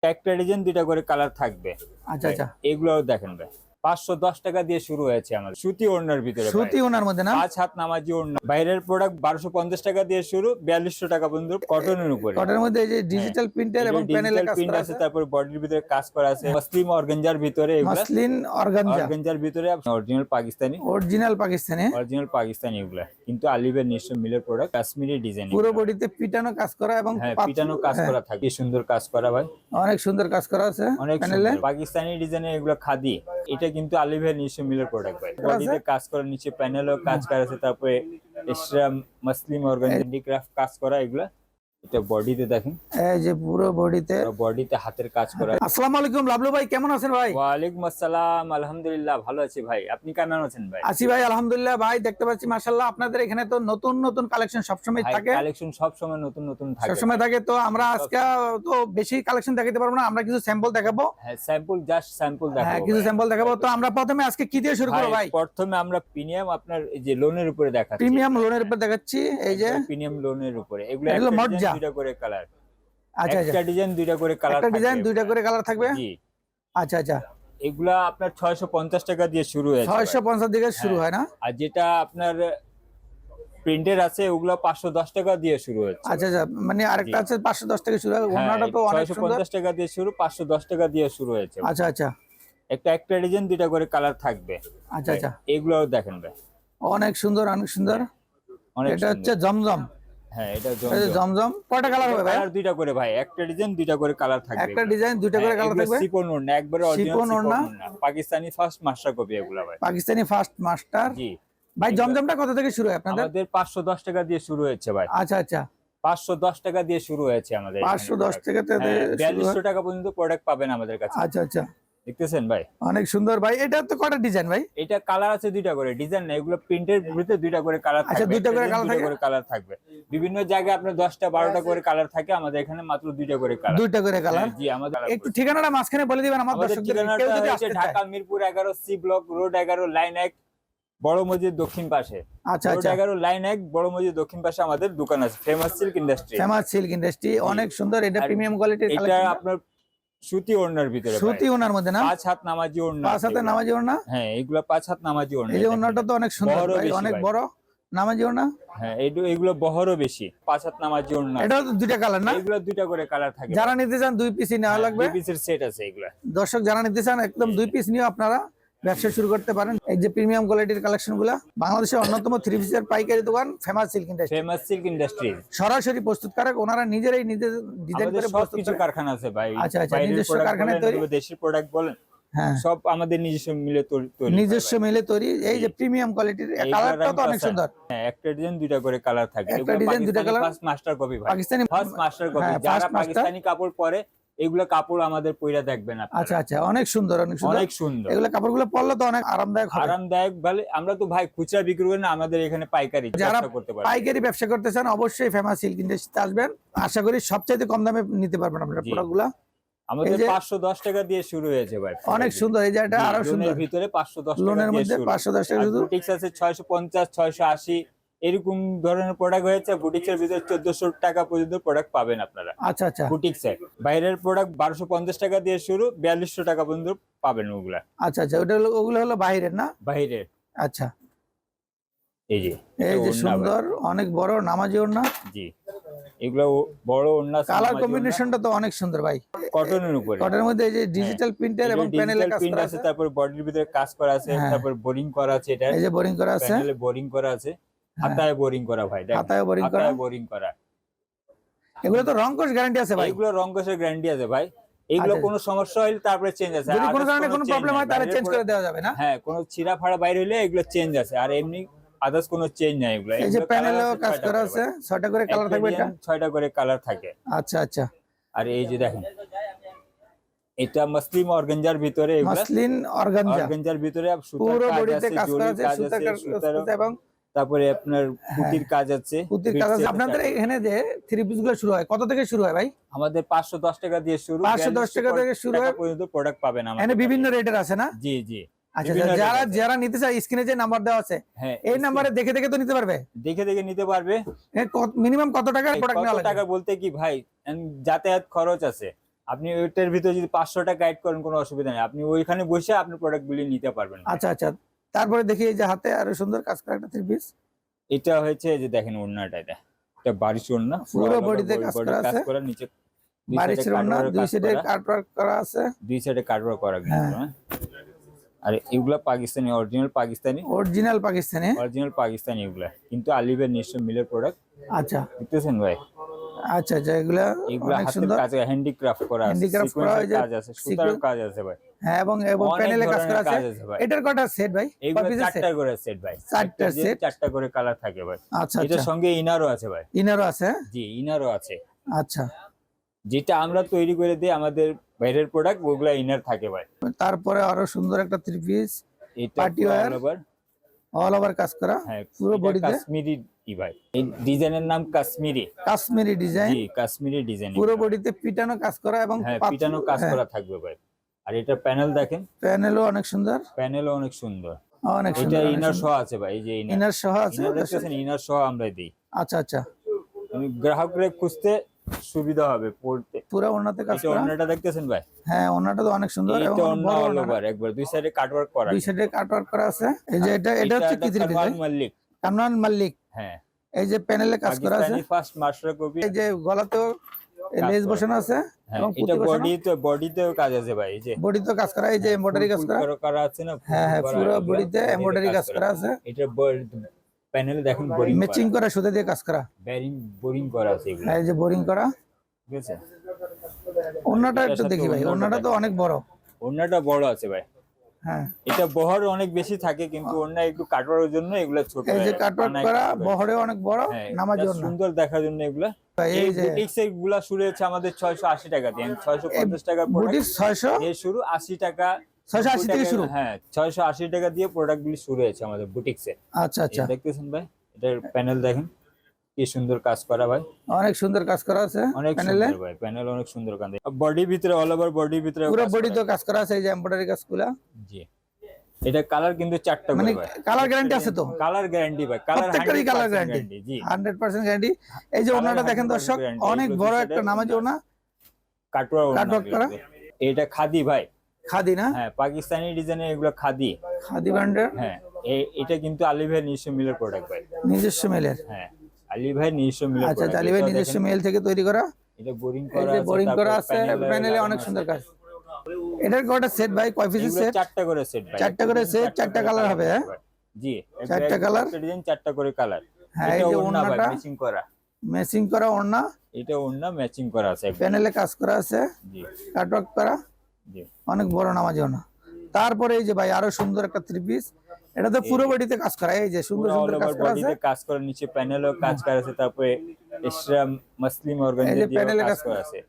একটা ডিজাইন দুইটা করে কালার থাকবে। আচ্ছা আচ্ছা, এগুলো দেখেন ভাই 510 টাকা দিয়ে শুরু হয়েছে আমাদের সুতি ওড়নার ভিতরে। সুতি ওনার মধ্যে না, 5 হাত নামাজি ওড়না। বাইরের প্রোডাক্ট 1250 টাকা দিয়ে শুরু, 4200 টাকা পর্যন্ত কটনের উপরে। কটনের মধ্যে এই যে ডিজিটাল প্রিন্টার এবং প্যানেলে কাজ করা আছে, তারপর বডির ভিতরে কাজ করা আছে, মসলিন অর্গানজার ভিতরে। মসলিন অর্গানজা, অর্গানজার ভিতরে অরিজিনাল পাকিস্তানি, অরিজিনাল পাকিস্তানি এগুলা কিন্তু আলিবের নিজস্ব মিলের প্রোডাক্ট, কাশ্মীরি ডিজাইন, পুরো বডিতে পিটানো কাজ করা এবং পিটানো কাজ করা থাকে। সুন্দর কাজ করা ভাই, অনেক সুন্দর কাজ করা আছে অনেক প্যানেলে। পাকিস্তানি ডিজাইনের এগুলো খাদি, এটা কিন্তু আলিবের নিজস্ব মিলের প্রোডাক্ট ভাই। বডিতে কাজ করা, নিচে প্যানেলও কাজ করা আছে, তারপরে এক্সট্রা মসলিন অর্গানজা ক্রাফট কাজ করা এগুলা। এটা বডিতে দেখেন, এই যে পুরো বডিতে হাতের কাজ করা। আসসালামু আলাইকুম লাবলু ভাই, কেমন আছেন ভাই? ওয়ালাইকুম আসসালাম, আলহামদুলিল্লাহ ভালো আছি ভাই, আপনি কেমন আছেন ভাই? আছি ভাই আলহামদুলিল্লাহ। ভাই দেখতে পাচ্ছি মাশাআল্লাহ আপনাদের এখানে তো নতুন নতুন কালেকশন সবসময় থাকে, কালেকশন সবসময় নতুন নতুন থাকে, সবসময় থাকে। তো আমরা আজকে তো বেশি কালেকশন দেখাতে পারবো না, আমরা কিছু স্যাম্পল দেখাবো। হ্যাঁ স্যাম্পল, জাস্ট স্যাম্পল দেখাবো। হ্যাঁ কিছু স্যাম্পল দেখাবো। তো আমরা প্রথমে আজকে কি দিয়ে শুরু করব ভাই? প্রথমে আমরা প্রিমিয়াম আপনার এই যে লোনের উপরে দেখাচ্ছি, প্রিমিয়াম লোনের উপর দেখাচ্ছি। এই যে প্রিমিয়াম লোনের উপরে এগুলো এগুলো মজ্জা, দুইটা করে কালার। আচ্ছা আচ্ছা, একটা ডিজাইন দুইটা করে কালার একটা ডিজাইন দুইটা করে কালার থাকবে। জি আচ্ছা আচ্ছা, এগুলা আপনার 650 টাকা দিয়ে শুরু হয়েছে, 650 থেকে শুরু হয় না? আর যেটা আপনার প্রিন্টের আছে ওগুলা 510 টাকা দিয়ে শুরু হচ্ছে। আচ্ছা আচ্ছা, মানে আরেকটা আছে 510 থেকে শুরু হয়, ওনাটা তো অনেক সুন্দর। 650 টাকা দিয়ে শুরু, 510 টাকা দিয়ে শুরু হয়েছে। আচ্ছা আচ্ছা, একটা ডিজাইন দুইটা করে কালার থাকবে। আচ্ছা আচ্ছা, এগুলোও দেখেন ভাই, অনেক সুন্দর অনেক সুন্দর। এটা হচ্ছে জমজম। হ্যাঁ এটা জমজম। কয়টা কালার হবে ভাই? কালার দুইটা করে ভাই, একটা ডিজাইন দুইটা করে কালার থাকবে। একটা ডিজাইন দুইটা করে কালার থাকবে। শিপন ওড়না, একবারে অরিজিনাল শিপন ওড়না, পাকিস্তানি ফার্স্ট মাস্টার কপি এগুলা ভাই, পাকিস্তানি ফার্স্ট মাস্টার। জি ভাই জমজমটা কত থেকে শুরু হয় আপনাদের? আমাদের 510 টাকা দিয়ে শুরু হয়েছে ভাই। আচ্ছা আচ্ছা, 510 টাকা দিয়ে শুরু হয়েছে আমাদের। 510 টাকা থেকে 4200 টাকা পর্যন্ত প্রোডাক্ট পাবেন আমাদের কাছে। আচ্ছা আচ্ছা, দেখতেছেন ভাই অনেক সুন্দর ভাই। এটা তো কয়টা ডিজাইন ভাই? এটা কালার আছে দুইটা করে, ডিজাইন না, এগুলো প্রিন্টের ভিতরে দুইটা করে কালার থাকবে। আচ্ছা, দুইটা করে কালার থাকবে। বিভিন্ন জায়গায় আপনার 10টা 12টা করে কালার থাকে, আমাদের এখানে মাত্র দুইটা করে কালার। দুইটা করে কালার। জি আমাদের একটু ঠিকানাটা মাঝখানে বলে দিবেন আমার দর্শকদের, কেউ যদি আসতে চায়। Dhaka Mirpur 11 C block road 11 line 1 বড় মসজিদ দক্ষিণ পাশে। আচ্ছা আচ্ছা, 11 লাইন 1 বড় মসজিদ দক্ষিণ পাশে আমাদের দোকান আছে, famous silk industry. Famous silk industry, অনেক সুন্দর। এটা প্রিমিয়াম কোয়ালিটির কালেকশন। এটা আপনার সুতি ওড়নার ভিতরে, সুতি ওড়নার মধ্যে না, 5 হাত নামাজি ওড়না। 5 হাতে নামাজি ওড়না। হ্যাঁ এগুলা 5 হাত নামাজি ওড়না। এই যে ওড়নাটা তো অনেক সুন্দর ভাই, অনেক বড় নামাজি ওড়না। হ্যাঁ এগুলো বহরও বেশি, 5 হাত নামাজি ওড়না। এটা তো দুইটা কালার না? এগুলো দুইটা করে কালার থাকে। যারা নিতে চান দুই পিসই নেওয়া লাগবে, দুই পিসের সেট আছে এগুলা। দর্শক যারা নিতে চান একদম দুই পিস নিয়ে আপনারা ব্যবসা শুরু করতে পারেন। এই যে প্রিমিয়াম কোয়ালিটির কালেকশন গুলা, বাংলাদেশের অন্যতম 3 পিসের পাইকারি দোকান ফেমাস সিল্ক ইন্ডাস্ট্রি। সরাসরি প্রস্তুতকারক, ওনারা নিজেরাই নিজের ডিজাইন করে প্রস্তুত কিছু কারখানা আছে ভাই। আচ্ছা আচ্ছা, নিজস্ব কারখানায় তৈরি, দেশি প্রোডাক্ট বলেন, হ্যাঁ সব আমাদের নিজস্ব মিলে তৈরি, নিজস্ব মিলে তৈরি। এই যে প্রিমিয়াম কোয়ালিটির কালারটা তো অনেক সুন্দর। হ্যাঁ একটা ডিজাইন দুইটা করে কালার থাকে। একটা ডিজাইন দুইটা কালার, ফার্স্ট মাস্টার কপি ভাই, পাকিস্তানি ফার্স্ট মাস্টার কপি। যারা পাকিস্তানি কাপড় পরে এগুলা কাপড় আমাদের পয়রা দেখবেন আপনারা। আচ্ছা আচ্ছা, অনেক সুন্দর অনেক সুন্দর, অনেক সুন্দর। এগুলা কাপড়গুলো পরলে তো অনেক আরামদায়ক হবে। আরামদায়ক বলে, আমরা তো ভাই খুচরা বিক্রি করি না, আমাদের এখানে পাইকারি যারা করতে পারে। পাইকারি ব্যবসা করতে চান অবশ্যই ফেমাস সিল্ক ইন্ডাস্ট্রিতে আসবেন, আশা করি সবচাইতে কম দামে নিতে পারবেন আপনারা প্রোডাক্টগুলো। আমাদের 510 টাকা দিয়ে শুরু হয়েছে ভাই, অনেক সুন্দর। এই যে এটা আরো সুন্দর, ভিতরে 510 টাকা লোনের মধ্যে 510 টাকা শুধু। বুটিক্স আছে 650 680 এরকম ধরনের প্রোডাক্ট হয়েছে। বুটিক্সের ভিতরে 1400 টাকা পর্যন্ত প্রোডাক্ট পাবেন আপনারা। আচ্ছা আচ্ছা, বুটিক্সে বাইরের প্রোডাক্ট 1250 টাকা দিয়ে শুরু, 4200 টাকা পর্যন্ত পাবেন ওগুলা। আচ্ছা আচ্ছা, ওগুলো হলো বাইরের না? বাইরের। আচ্ছা, এই যে সুন্দর অনেক বড় নামাজি ওড়না। জি এগুলো বড় ওড়না, কালার কম্বিনেশনটা তো অনেক সুন্দর ভাই, কটনের উপরে। কটনের মধ্যে এই যে ডিজিটাল প্রিন্টার এবং প্যানেলে কাজ করা আছে, তারপর বডির ভিতরে কাজ করা আছে, তারপর বোরিং করা আছে। এটা এই যে বোরিং করা আছে, প্যানেলে বোরিং করা আছে, হাতায় বোরিং করা ভাই, দেখেন হাতায় বোরিং করা। এগুলো তো রংকশ গ্যারান্টি আছে ভাই? এগুলো রংকশের গ্যারান্টি আছে ভাই। এগুলো কোনো সমস্যা হইলে তারপরে চেঞ্জ আছে, যদি কোনো কারণে কোনো প্রবলেম হয় তাহলে চেঞ্জ করে দেওয়া যাবে না? হ্যাঁ কোনো ছিঁড়া ফাড়া বাইরে হইলে এগুলো চেঞ্জ আছে, আর এমনি আদার্স কোনো চেঞ্জ নাই এগুলো। এই যে প্যানেলেও কাজ করা আছে, 6টা করে কালার থাকবে। এটা 6টা করে কালার থাকে। আচ্ছা আচ্ছা, আর এই যে দেখেন এটা মসলিন অর্গানজার ভিতরে, মসলিন অর্গানজার ভিতরে পুরো বডিতে কাজ করা আছে, সুতা এবং তারপরে আপনার পুতির কাজ আছে। পুতির কাজ আছে। আপনাদের এখানে যে 3 পিস গুলো শুরু হয় কত থেকে শুরু হয় ভাই? আমাদের 510 টাকা দিয়ে শুরু, 510 টাকা থেকে শুরু হয় পর্যন্ত প্রোডাক্ট পাবেন আমাদের। এখানে বিভিন্ন রেটের আছে না? জি জি। আচ্ছা, যারা নিতে চায় স্ক্রিনে যে নাম্বার দেওয়া আছে, এই নাম্বারে দেখে দেখে তো নিতে পারবে? দেখে দেখে নিতে পারবে। মিনিমাম কত টাকার প্রোডাক্ট নেওয়া লাগে? টাকা বলতে কি ভাই, যাতায়াত খরচ আছে, আপনি ওইটার ভিতরে যদি 500টা গাইড করেন কোনো অসুবিধা নেই, আপনি ওইখানে বসে আপনি প্রোডাক্টগুলি নিতে পারবেন। আচ্ছা আচ্ছা, তারপরে দেখি এই যে হাতে আরো সুন্দর কাজ করা একটা থ্রি পিস। এটা হয়েছে যে দেখেন ওড়নাটা, এটা বারিশ ওড়না, পুরো বডিতে কাজ করা আছে, নিচে বারিশ ওড়না, দুই সাইডে কাটওয়ার্ক করা আছে, দুই সাইডে কাটওয়ার্ক করা কিন্তু। হ্যাঁ, আর এগুলা পাকিস্তানি, অরিজিনাল পাকিস্তানি এগুলা, কিন্তু আলিভের নিজস্ব মিলের প্রোডাক্ট। আচ্ছা, দেখতেছেন ভাই? আচ্ছা আচ্ছা, এগুলা অনেক হাতের সুন্দর কাজ, হ্যান্ডিক্রাফট করা আছে, সিকোয়েন্সের কাজ আছে, সুতার কাজ আছে ভাই। হ্যাঁ, এবং প্যানেলে কাজ করা আছে। এটার কয়টা সেট ভাই? এগুলো 4টা করে সেট ভাই, 4টা সেট, 4টা করে কালার থাকে ভাই। আচ্ছা, এটার সঙ্গে ইনারও আছে ভাই। ইনারও আছে? জি, ইনারও আছে। আচ্ছা, যেটা আমরা তৈরি করে দিই আমাদের বাইরের প্রোডাক্ট, ওগুলা ইনার থাকে ভাই। তারপরে আরো সুন্দর একটা থ্রি পিস, এটা পার্টি ওয়্যার, অল ওভার কাজ করা। হ্যাঁ, পুরো বডিতে কাশ্মীরি ভাই, এই ডিজাইনের নাম কাশ্মীরি ডিজাইন। জি, কাশ্মীরি ডিজাইন। পুরো বডিতে পিটানো কাজ করা এবং পিটানো কাজ করা থাকবে ভাই। আর এটা প্যানেল দেখেন, প্যানেলও অনেক সুন্দর, অনেক সুন্দর। এটা ইনার সহ আছে ভাই, এই যে ইনার সহ আছে, দেখতেছেন, ইনার সহ আমরা দিই। আচ্ছা আচ্ছা, গ্রাহকরা খুঁজতে সুবিধা হবে পড়তে। পুরো ওন্নাতে কাজ করা। ওন্নাটা দেখতেছেন ভাই? হ্যাঁ, ওন্নাটা তো অনেক সুন্দর, এবং ওন্না অল ওভার একবার দুই সাইডে কাটওয়ার্ক করা, করা আছে। এই যে এটা হচ্ছে কি থ্রি পিস? কামরান মাল্লিক। হ্যাঁ, এই যে প্যানেলে কাজ করা আছে, ফার্স্ট মাস্টার কপি। এই যে গলাতেও লেস বসানো আছে, এবং এটা বডিতেও কাজ আছে ভাই, এই যে বডিতেও কাজ করা, এই যে এমব্রয়ডারি কাজ করা আছে না? হ্যাঁ হ্যাঁ, পুরো বডিতে এমব্রয়ডারি কাজ করা আছে। এটা প্যানেলে দেখেন বোরিং ম্যাচিং করা, সুতা দিয়ে কাজ করা, বোরিং করা আছে এগুলো। এই যে বোরিং করা, ঠিক আছে। ওন্নাটা একটু দেখি ভাই, ওন্নাটা তো অনেক বড়। ওন্নাটা বড় আছে ভাই। হ্যাঁ, এটা বহর অনেক বেশি থাকে, কিন্তু ওন্না একটু কাটওয়ারের জন্য এগুলা ছোট। এই যে কাটওয়ার্ক করা, বহরে অনেক বড়, নামাজি ওন্না, সুন্দর দেখার জন্য এগুলা। এই যে বুটিক্স এগুলা শুরু হচ্ছে আমাদের 680 টাকা দিয়ে, 650 টাকার বুটিক্স 600 এর শুরু, 80 টাকা, 680 থেকে শুরু। হ্যাঁ, 680 টাকা দিয়ে প্রোডাক্টগুলি শুরু হয়েছে আমাদের বুটিক্সে। আচ্ছা আচ্ছা, দেখতেছেন ভাই, এটার প্যানেল দেখেন কি সুন্দর কাজ করা ভাই, অনেক সুন্দর কাজ করা আছে প্যানেলে ভাই। প্যানেল অনেক সুন্দর কাজ, বডির ভিতরে অল ওভার বডির ভিতরে পুরো বডিতে কাজ করা আছে, এই যে এমব্রয়ডারি কাজগুলা। জি, এটা কালার কিন্তু 4টা করে ভাই। কালার গ্যারান্টি আছে তো? কালার গ্যারান্টি ভাই, প্রত্যেকটারই কালার গ্যারান্টি। জি, 100% গ্যারান্টি। এই যে ওনাটা দেখেন দর্শক, অনেক বড় একটা নামাজি ওনা, কাটওয়ার্ক করা। এটা খাদি ভাই, খাদি না? হ্যাঁ, পাকিস্তানি ডিজাইনের এগুলো খাদি ব্র্যান্ডের। হ্যাঁ, এটা কিন্তু আলী ভাই নিজস্ব মিলের প্রোডাক্ট ভাই, নিজস্ব মিলের। হ্যাঁ, আলী ভাই নিজস্ব মিলের। আচ্ছা, আলী ভাই নিজস্ব মিল থেকে তৈরি করা। এটা বোরিং করা আছে, প্যানেলে অনেক সুন্দর কাজ। এটার কয়টা সেট ভাই? কয় পিসের সেট? 4টা করে সেট ভাই, 4টা করে সেট, 4টা কালার হবে। হ্যাঁ জি, 4টা কালার, ডিজাইন 4টা করে কালার। হ্যাঁ, এই যে ওন্নাটা ম্যাচিং করা ওন্না, এটা ওন্না ম্যাচিং করা আছে, প্যানেলে কাজ করা আছে, জি, কাটওয়ার্ক করা, জি, অনেক বড় নামাজি ওন্না। তারপরে এই যে ভাই আরো সুন্দর একটা থ্রি পিস, এটা তো পুরো বডিতে কাজ করা, এই যে সুন্দর সুন্দর কাজ করা আছে, কাজ করা, নিচে প্যানেলও কাজ করা আছে, তারপরে এক্সট্রা মাসলিন অর্গানজা দিয়ে কাজ করা আছে।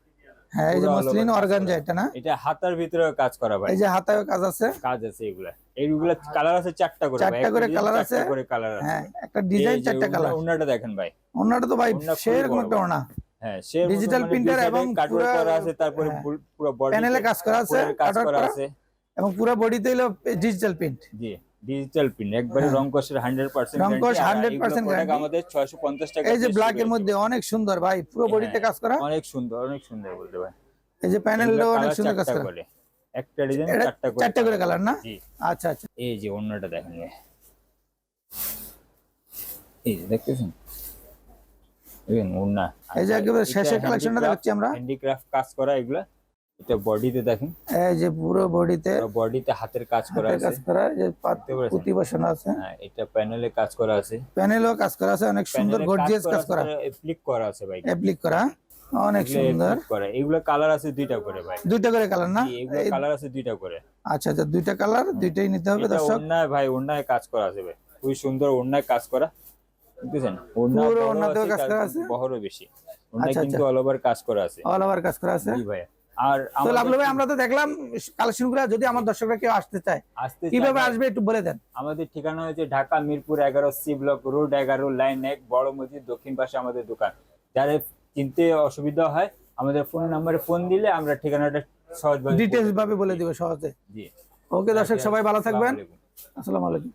হ্যাঁ, এই যে মসলিন অর্গানজা, এটা না? এটা হাতার ভিতরে কাজ করা ভাই, এই যে হাতায়ও কাজ আছে, এইগুলা কালার আছে 4টা করে, 4টা করে কালার আছে। হ্যাঁ, একটা ডিজাইন 4টা কালার। ওন্নাটা দেখেন ভাই, ওন্নাটা তো ভাই সেরকম একটা ওন্না। হ্যাঁ, ডিজিটাল প্রিন্টার এবং কাটওয়ার্ক করা আছে, তারপরে পুরো বডি প্যানেলে কাজ করা আছে, কাটওয়ার্ক করা আছে, এবং পুরো বডিতে হলো ডিজিটাল প্রিন্ট। জি, ডিজিটাল প্রিন্ট একবারে রংকশের 100% রংকশ 100% গ্যারান্টি। আমাদের 650 টাকা। এই যে ব্ল্যাক এর মধ্যে অনেক সুন্দর ভাই, পুরো বডিতে কাজ করা, অনেক সুন্দর বলতে ভাই। এই যে প্যানেলটাও অনেক সুন্দর কাজ করা, একটা ডিজাইন 4টা করে কালার না? আচ্ছা আচ্ছা, এই যে ওন্নাটা দেখেন, এই যে দেখতেছেন, এই ওন্না, এই যে একেবারে শেষের কালেকশনটা দেখাচ্ছি আমরা, হ্যান্ডিক্রাফট কাজ করা এগুলা। এটা বডিতে দেখেন, এই যে পুরো বডিতে হাতের কাজ করা আছে, এই যে পুঁতি বসানো আছে। হ্যাঁ, এটা প্যানেলে কাজ করা আছে, প্যানেলও কাজ করা আছে, অনেক সুন্দর গর্জিয়াস কাজ করা, অ্যাপ্লিক করা আছে ভাই, অ্যাপ্লিক করা, অনেক সুন্দর করা। এগুলা কালার আছে 2টা করে ভাই, 2টা করে কালার না? এগুলা কালার আছে 2টা করে। আচ্ছা আচ্ছা, 2টা কালার, 2টাই নিতে হবে দর্শক। ওন্নায় ভাই, ওন্নায় কাজ করা আছে ভাই, খুবই সুন্দর ওন্নায় কাজ করা, বুঝছেন? পুরো ওন্নাতেও কাজ করা আছে, বহরও বেশি, ওন্নায় কিন্তু অল ওভার কাজ করা আছে, অল ওভার কাজ করা আছে। জি ভাই। আর আমরা তো দেখলাম কালেকশনগুলো, যদি আমার দর্শকরা কেউ আসতে চায় কিভাবে আসবে একটু বলে দেন। আমাদের ঠিকানা হচ্ছে Dhaka Mirpur 11 C block, road 11, line 1, বড় মসজিদ দক্ষিণ পাশে আমাদের দোকান। যাদের চিনতে অসুবিধা হয় আমাদের ফোন নাম্বারে ফোন দিলে আমরা ঠিকানাটা সহজভাবে ডিটেইলস ভাবে বলে দিব সহজে। জি, ওকে দর্শক, সবাই ভালো থাকবেন, আসসালামু আলাইকুম।